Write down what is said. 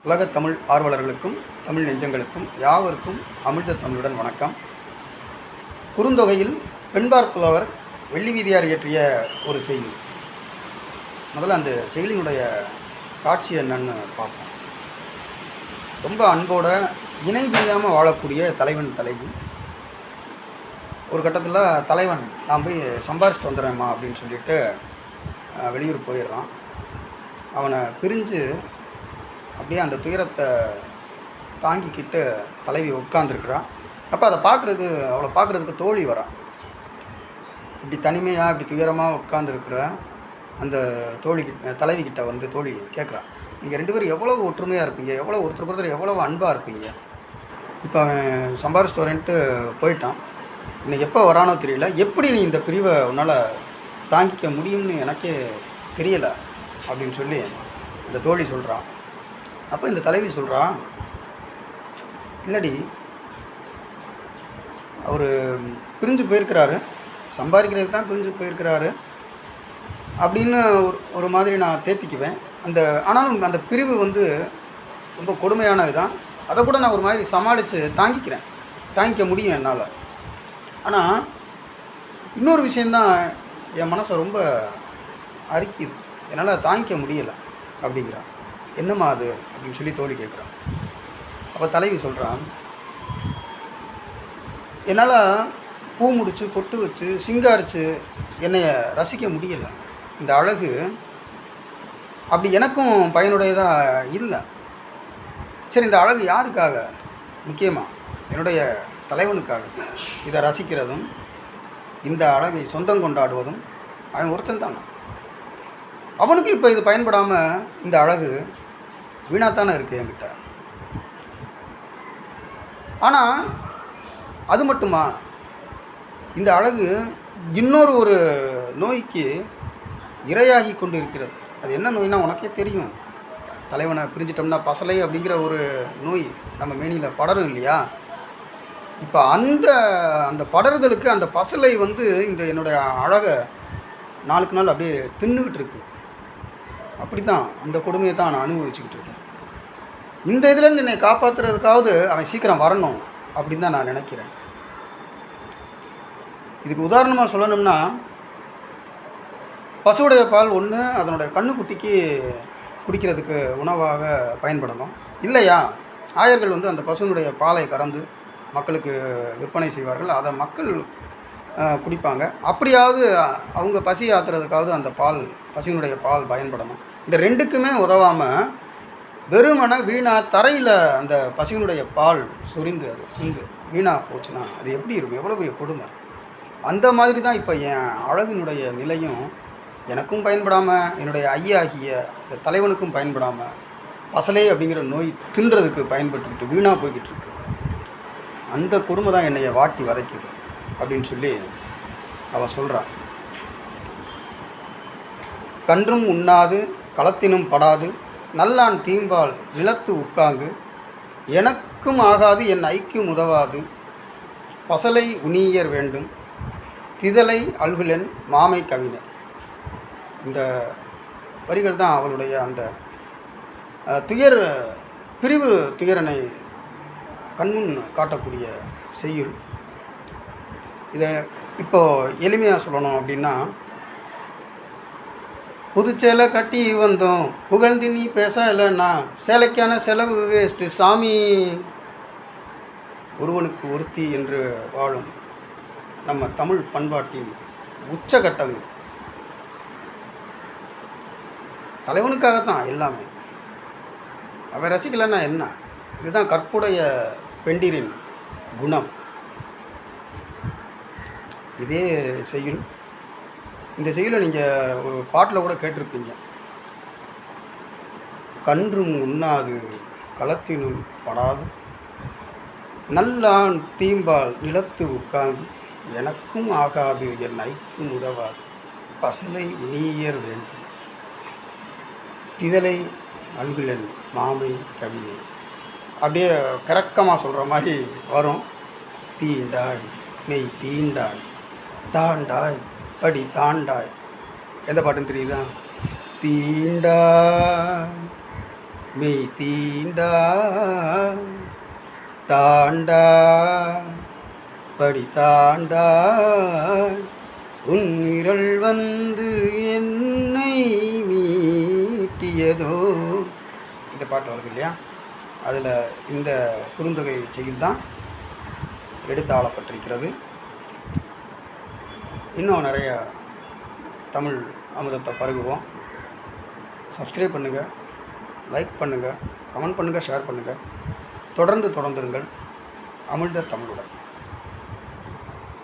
உலகத் தமிழ் ஆர்வலர்களுக்கும் தமிழ் நெஞ்சங்களுக்கும் யாவருக்கும் அமிழ்த தமிழுடன் வணக்கம். குறுந்தொகையில் பெண்பார் புலவர் வெள்ளி வீதியார் இயற்றிய ஒரு செய்யுள். முதல்ல அந்த செயலினுடைய காட்சி என்னன்னு பார்ப்போம். ரொம்ப அன்போட இணை பிரியாமல் வாழக்கூடிய தலைவன் தலைவி. ஒரு கட்டத்தில் தலைவன் நான் போய் சம்பாரிச்சிட்டு வந்துடுறேம்மா அப்படின்னு சொல்லிட்டு வெளியூர் போயிடுறான். அவனை பிரிஞ்சு அப்படியே அந்த துயரத்தை தாங்கிக்கிட்டு தலைவி உட்காந்துருக்குறான். அப்போ அவளை பார்க்குறதுக்கு தோழி வரான். இப்படி தனிமையாக இப்படி துயரமாக உட்காந்துருக்குற அந்த தலைவிக்கிட்ட வந்து தோழி கேட்குறான், நீங்கள் 2 பேரும் எவ்வளோ ஒற்றுமையாக இருப்பீங்க, எவ்வளோ ஒருத்தர் எவ்வளோ அன்பாக இருப்பீங்க. இப்போ அவன் சம்பாரிச்சிட்டு வரேன்ட்டு போயிட்டான். இன்னைக்கு எப்போ வரானோ தெரியல. எப்படி நீ இந்த பிரிவை உன்னால் தாங்கிக்க முடியும்னு எனக்கே தெரியலை அப்படின்னு சொல்லி இந்த தோழி சொல்கிறான். அப்போ இந்த தலைவி சொல்கிறான், இல்லடி, அவர் பிரிஞ்சு போயிருக்கிறாரு, சம்பாதிக்கிறதுக்கு தான் பிரிஞ்சு போயிருக்கிறாரு அப்படின்னு ஒரு மாதிரி நான் தேத்திக்குவேன். ஆனாலும் அந்த பிரிவு வந்து ரொம்ப கொடுமையானது தான். அதை கூட நான் ஒரு மாதிரி சமாளித்து தாங்கிக்க முடியும் என்னால். ஆனால் இன்னொரு விஷயந்தான் என் மனசை ரொம்ப அரிக்குது, என்னால் தாங்கிக்க முடியலை அப்படிங்கிறான். என்னம்மா அது அப்படின்னு சொல்லி தோழி கேட்குறான். அப்போ தலைவி சொல்கிறான், என்னால் பூ முடித்து பொட்டு வச்சு சிங்காரித்து என்னைய ரசிக்க முடியலை. இந்த அழகு அப்படி எனக்கும் பயனுடையதாக இல்லை. சரி, இந்த அழகு யாருக்காக? முக்கியமாக என்னுடைய தலைவனுக்காக. இதை ரசிக்கிறதும் இந்த அழகை சொந்தம் கொண்டாடுவதும் அவன் ஒருத்தன் தானே. அவனுக்கு இப்போ இது பயன்படாமல் இந்த அழகு வீணாத்தானே இருக்குது என்கிட்ட. ஆனால் அது மட்டுமா, இந்த அழகு இன்னொரு ஒரு நோய்க்கு இரையாகி கொண்டு இருக்கிறது. அது என்ன நோய்னா உனக்கே தெரியும். தலைவனை பிரிஞ்சிட்டோம்னா பசலை அப்படிங்கிற ஒரு நோய் நம்ம மேனியில் படரும் இல்லையா? இப்போ அந்த படறுதலுக்கு அந்த பசலை வந்து இந்த என்னுடைய அழகை நாளுக்கு நாள் அப்படியே தின்னுக்கிட்டு இருக்கு. அப்படி தான் அந்த கொடுமையை தான் நான் அனுபவிச்சுக்கிட்டு இருக்கேன். இந்த இதுலேருந்து என்னை காப்பாற்றுறதுக்காவது அவன் சீக்கிரம் வரணும் அப்படின்னு தான் நான் நினைக்கிறேன். இதுக்கு உதாரணமாக சொல்லணும்னா, பசுவுடைய பால் ஒன்று அதனுடைய கண்ணுக்குட்டிக்கு குடிக்கிறதுக்கு உணவாக பயன்படணும். இல்லையா, ஆயர்கள் வந்து அந்த பசுனுடைய பாலை கறந்து மக்களுக்கு விற்பனை செய்வார்கள். அதை மக்கள் குடிப்பாங்க. அப்படியாவது அவங்க பசி ஆற்றுறதுக்காவது அந்த பசுவினுடைய பால் பயன்படணும். இந்த ரெண்டுக்குமே உதவாமல் வெறுமனை வீணாக தரையில் அந்த பசுவினுடைய பால் சொரிந்து அது சிந்து வீணாக போச்சுன்னா அது எப்படி இருக்கும்? எவ்வளோ பெரிய கொடுமை. அந்த மாதிரி தான் இப்போ என் அழகினுடைய நிலையும் எனக்கும் பயன்படாமல் என்னுடைய ஐயாகிய இந்த தலைவனுக்கும் பயன்படாமல் பசலே அப்படிங்கிற நோய் தின்றதுக்கு பயன்பட்டுக்கிட்டு வீணாக போய்கிட்டு இருக்கு. அந்த கொடுமை தான் என்னைய வாட்டி வதைக்குது அப்படின்னு சொல்லி அவள் சொல்கிறான். கன்றும் உண்ணாது களத்தினும் படாது நல்லான் தீம்பால் நிலத்து உட்காங்கு எனக்கும் ஆகாது என் ஐக்கும் உதவாது பசலை உணியர் வேண்டும் திதலை அல்குலென் மாமை கவிஞர். இந்த வரிகள் தான் அவளுடைய அந்த பிரிவு துயரனை கண்முன் காட்டக்கூடிய செய்யுள். இதை இப்போது எளிமையாக சொல்லணும் அப்படின்னா, புதுச்சேலை கட்டி வந்தோம் புகழ்ந்து நீ பேச இல்லைன்னா சேலைக்கான செலவு வேஸ்ட்டு சாமி. ஒருவனுக்கு ஒருத்தி என்று வாழும் நம்ம தமிழ் பண்பாட்டின் உச்சகட்டம் இது. தலைவனுக்காகத்தான் எல்லாமே. அவன் ரசிக்கலைன்னா என்ன? இதுதான் கற்புடைய பெண்டிரின் குணம். இதே செய்யுள். இந்த செய்யுளை நீங்கள் ஒரு பாட்டில் கூட கேட்டிருப்பீங்க. கன்றும் உண்ணாது களத்தினும் படாது நல்லான் தீம்பால் நிலத்து உட்காந்து எனக்கும் ஆகாது என் ஐக்கும் உதவாது பசலை உணியர் வேண்டும் திதலை அல்குலென் மாமை கவிஞை. அப்படியே கரக்கமாக சொல்கிற மாதிரி வரும். தீண்டாய் மெய் தீண்டாய் தாண்டாய் படி தாண்டாய். எந்த பாட்டுன்னு தெரியுதா? தீண்டாய் மெய் தீண்டா தாண்டா படி தாண்டா உன் விரல் வந்து என்னை மீட்டியதோ. இந்த பாட்டு வருது இல்லையா, அதில் இந்த குறுந்தொகை செய்யுள் தான் எடுத்து ஆளப்பட்டிருக்கிறது. இன்னும் நிறைய தமிழ் அமுதத்தை பருகுவோம். சப்ஸ்கிரைப் பண்ணுங்கள், லைக் பண்ணுங்கள், கமெண்ட் பண்ணுங்கள், ஷேர் பண்ணுங்கள். தொடர்ந்துருங்கள் அமிழ்த தமிழுடன்.